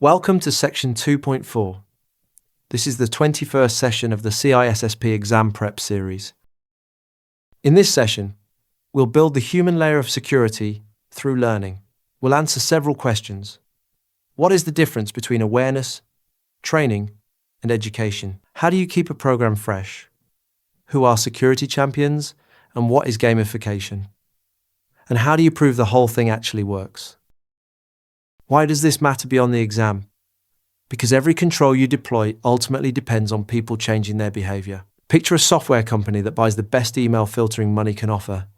Welcome to section 2.4. This is the 21st session of the CISSP exam prep series. In this session, we'll build the human layer of security through learning. We'll answer several questions. What is the difference between awareness, training, and education? How do you keep a program fresh? Who are security champions, and what is gamification? And how do you prove the whole thing actually works? Why does this matter beyond the exam? Because every control you deploy ultimately depends on people changing their behavior. Picture a software company that buys the best email filtering money can offer,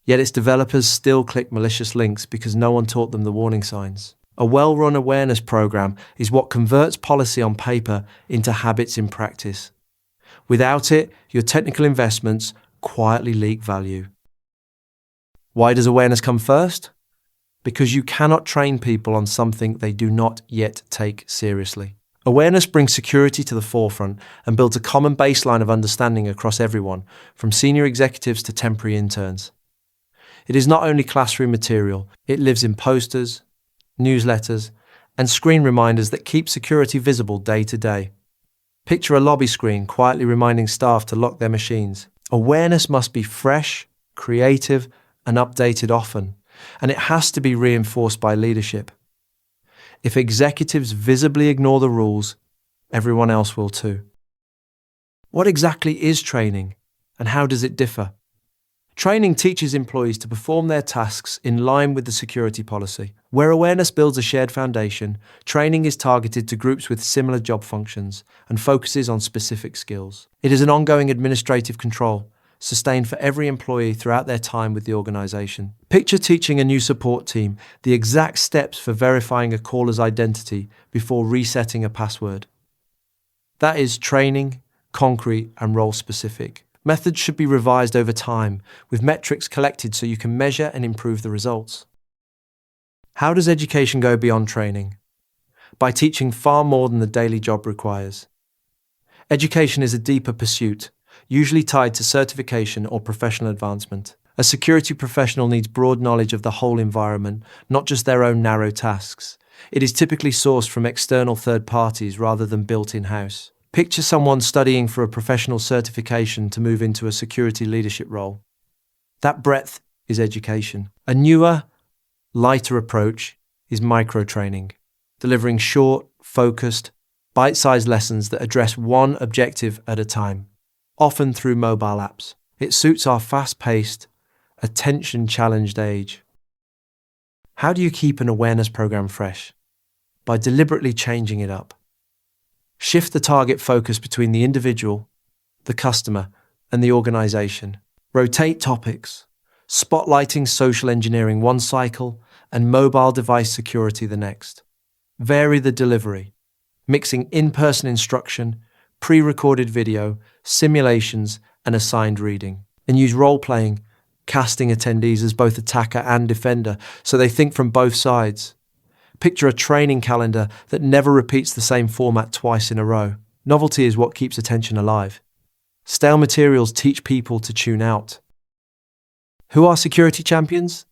yet its developers still click malicious links because no one taught them the warning signs. A well-run awareness program is what converts policy on paper into habits in practice. Without it, your technical investments quietly leak value. Why does awareness come first? Because you cannot train people on something they do not yet take seriously. Awareness brings security to the forefront and builds a common baseline of understanding across everyone, from senior executives to temporary interns. It is not only classroom material, it lives in posters, newsletters, and screen reminders that keep security visible day to day. Picture a lobby screen quietly reminding staff to lock their machines. Awareness must be fresh, creative, and updated often, and it has to be reinforced by leadership. If executives visibly ignore the rules, everyone else will too. What exactly is training, and how does it differ? Training teaches employees to perform their tasks in line with the security policy. Where awareness builds a shared foundation, training is targeted to groups with similar job functions and focuses on specific skills. It is an ongoing administrative control, sustained for every employee throughout their time with the organization. Picture teaching a new support team the exact steps for verifying a caller's identity before resetting a password. That is training, concrete, and role-specific. Methods should be revised over time, with metrics collected so you can measure and improve the results. How does education go beyond training? By teaching far more than the daily job requires. Education is a deeper pursuit, usually tied to certification or professional advancement. A security professional needs broad knowledge of the whole environment, not just their own narrow tasks. It is typically sourced from external third parties rather than built in-house. Picture someone studying for a professional certification to move into a security leadership role. That breadth is education. A newer, lighter approach is micro-training, delivering short, focused, bite-sized lessons that address one objective at a time, often through mobile apps. It suits our fast-paced, attention-challenged age. How do you keep an awareness program fresh? By deliberately changing it up. Shift the target focus between the individual, the customer, and the organization. Rotate topics, spotlighting social engineering one cycle and mobile device security the next. Vary the delivery, mixing in-person instruction, pre-recorded video, simulations, and assigned reading. And use role-playing, casting attendees as both attacker and defender so they think from both sides. Picture a training calendar that never repeats the same format twice in a row. Novelty is what keeps attention alive. Stale materials teach people to tune out. Who are security champions?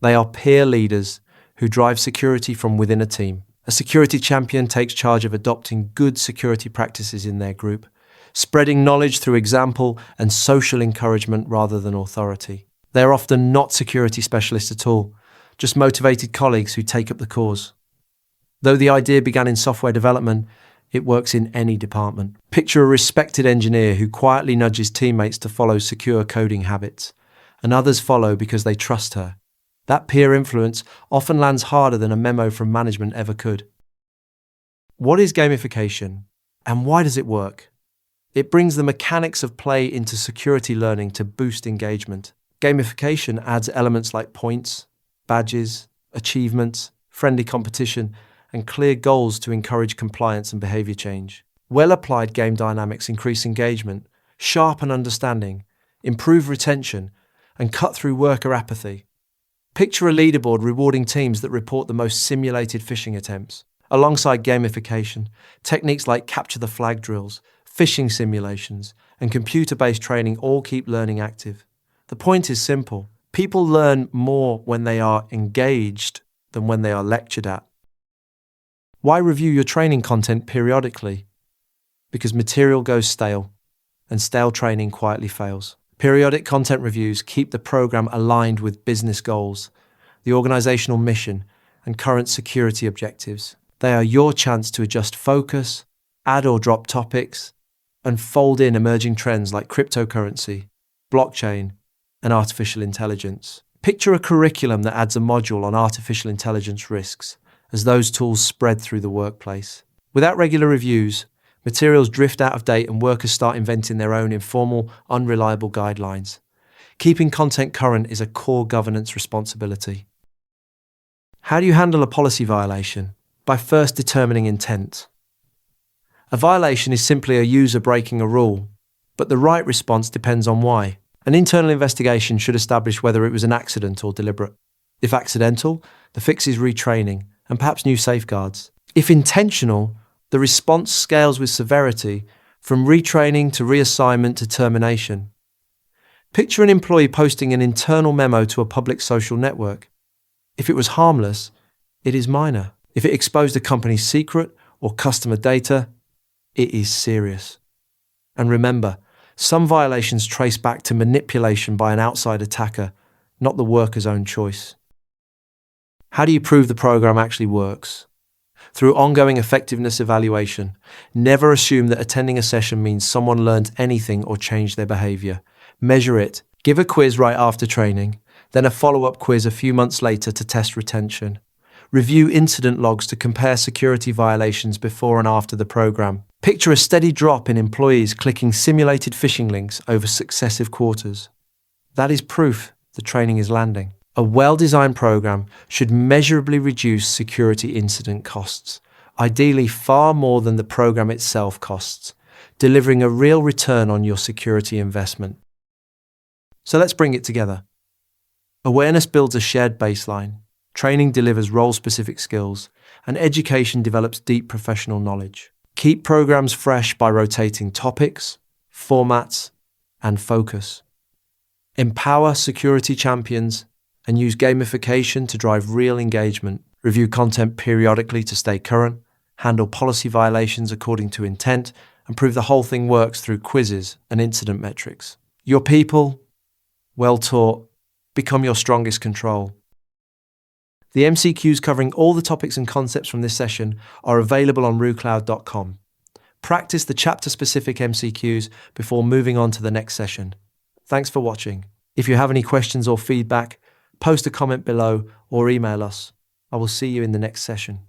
They are peer leaders who drive security from within a team. A security champion takes charge of adopting good security practices in their group, spreading knowledge through example and social encouragement rather than authority. They are often not security specialists at all, just motivated colleagues who take up the cause. Though the idea began in software development, it works in any department. Picture a respected engineer who quietly nudges teammates to follow secure coding habits, and others follow because they trust her. That peer influence often lands harder than a memo from management ever could. What is gamification, and why does it work? It brings the mechanics of play into security learning to boost engagement. Gamification adds elements like points, badges, achievements, friendly competition, and clear goals to encourage compliance and behavior change. Well-applied game dynamics increase engagement, sharpen understanding, improve retention, and cut through worker apathy. Picture a leaderboard rewarding teams that report the most simulated phishing attempts. Alongside gamification, techniques like capture the flag drills, phishing simulations, and computer-based training all keep learning active. The point is simple. People learn more when they are engaged than when they are lectured at. Why review your training content periodically? Because material goes stale, and stale training quietly fails. Periodic content reviews keep the program aligned with business goals, the organizational mission, and current security objectives. They are your chance to adjust focus, add or drop topics, and fold in emerging trends like cryptocurrency, blockchain, and artificial intelligence. Picture a curriculum that adds a module on artificial intelligence risks as those tools spread through the workplace. Without regular reviews, materials drift out of date and workers start inventing their own informal, unreliable guidelines. Keeping content current is a core governance responsibility. How do you handle a policy violation? By first determining intent. A violation is simply a user breaking a rule, but the right response depends on why. An internal investigation should establish whether it was an accident or deliberate. If accidental, the fix is retraining and perhaps new safeguards. If intentional, the response scales with severity, from retraining to reassignment to termination. Picture an employee posting an internal memo to a public social network. If it was harmless, it is minor. If it exposed a company's secret or customer data, it is serious. And remember, some violations trace back to manipulation by an outside attacker, not the worker's own choice. How do you prove the program actually works? Through ongoing effectiveness evaluation. Never assume that attending a session means someone learned anything or changed their behavior. Measure it. Give a quiz right after training, then a follow-up quiz a few months later to test retention. Review incident logs to compare security violations before and after the program. Picture a steady drop in employees clicking simulated phishing links over successive quarters. That is proof the training is landing. A well-designed program should measurably reduce security incident costs, ideally far more than the program itself costs, delivering a real return on your security investment. So let's bring it together. Awareness builds a shared baseline, training delivers role-specific skills, and education develops deep professional knowledge. Keep programs fresh by rotating topics, formats, and focus. Empower security champions and use gamification to drive real engagement. Review content periodically to stay current, handle policy violations according to intent, and prove the whole thing works through quizzes and incident metrics. Your people, well taught, become your strongest control. The MCQs covering all the topics and concepts from this session are available on rucloud.com. Practice the chapter-specific MCQs before moving on to the next session. Thanks for watching. If you have any questions or feedback, post a comment below or email us. I will see you in the next session.